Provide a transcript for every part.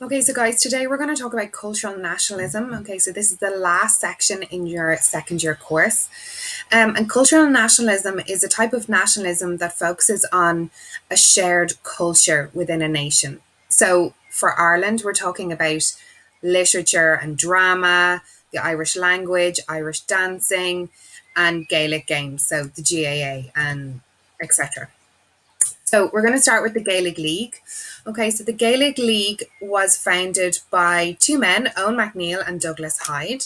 Okay, so guys, today we're going to talk about cultural nationalism. Okay, so this is the last section in your second year course. And cultural nationalism is a type of nationalism that focuses on a shared culture within a nation. So for Ireland, we're talking about literature and drama, the Irish language, Irish dancing, and Gaelic games, so the GAA and etc. So we're going to start with the Gaelic League. Okay, so the Gaelic League was founded by two men, Owen MacNeill and Douglas Hyde,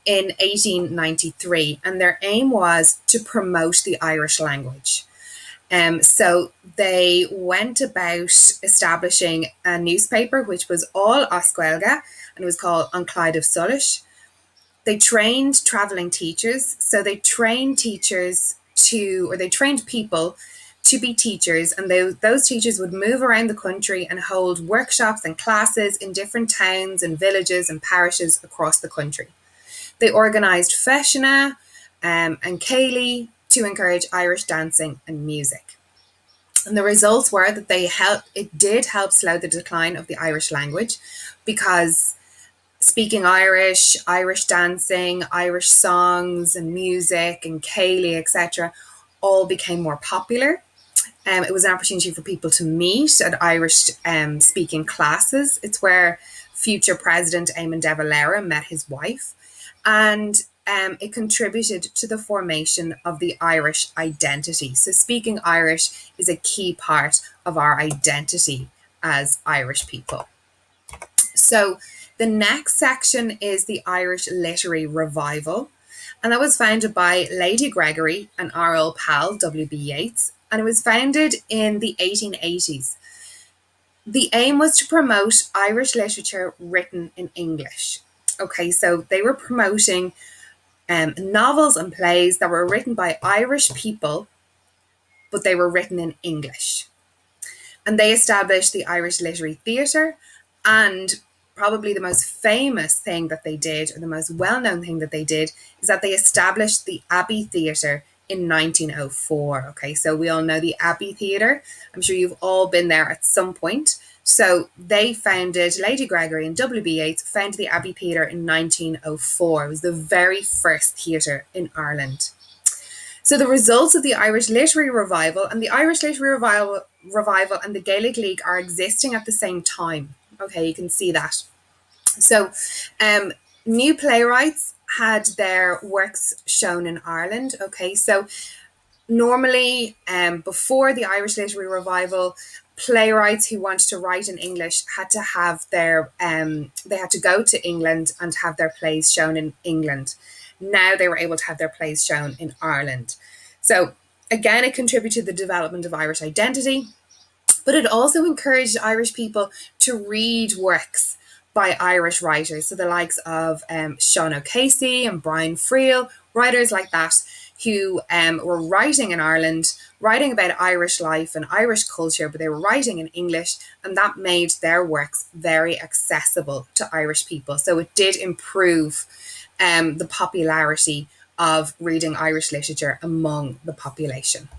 in 1893, and their aim was to promote the Irish language. So they went about establishing a newspaper which was all Oscuelga, and it was called An Clyde of Sulish. They trained traveling teachers, so they trained they trained people to be teachers, and those teachers would move around the country and hold workshops and classes in different towns and villages and parishes across the country. They organised Feshna and Cayley to encourage Irish dancing and music. And the results were that it did help slow the decline of the Irish language, because speaking Irish, Irish dancing, Irish songs and music and Cayley, etc., all became more popular. It was an opportunity for people to meet at Irish speaking classes. It's where future President Eamon de Valera met his wife. And it contributed to the formation of the Irish identity. So speaking Irish is a key part of our identity as Irish people. So the next section is the Irish Literary Revival. And that was founded by Lady Gregory and our old pal, W.B. Yeats. And it was founded in the 1880s. The aim was to promote Irish literature written in English. Okay, so they were promoting novels and plays that were written by Irish people, but they were written in English. And they established the Irish Literary Theatre, and probably the most famous thing that they did, or the most well-known thing that they did, is that they established the Abbey Theatre in 1904. Okay, so we all know the Abbey Theatre. I'm sure you've all been there at some point. So they founded, Lady Gregory and W.B. Yeats founded the Abbey Theatre in 1904. It was the very first theatre in Ireland. So the results of the Irish Literary Revival and the Gaelic League are existing at the same time. Okay, you can see that. So new playwrights had their works shown in Ireland. Okay, so normally before the Irish Literary Revival, playwrights who wanted to write in English had to have they had to go to England and have their plays shown in England. Now they were able to have their plays shown in Ireland. So again, it contributed to the development of Irish identity, but it also encouraged Irish people to read works by Irish writers. So the likes of Sean O'Casey and Brian Friel, writers like that, who were writing in Ireland, writing about Irish life and Irish culture, but they were writing in English, and that made their works very accessible to Irish people. So it did improve the popularity of reading Irish literature among the population.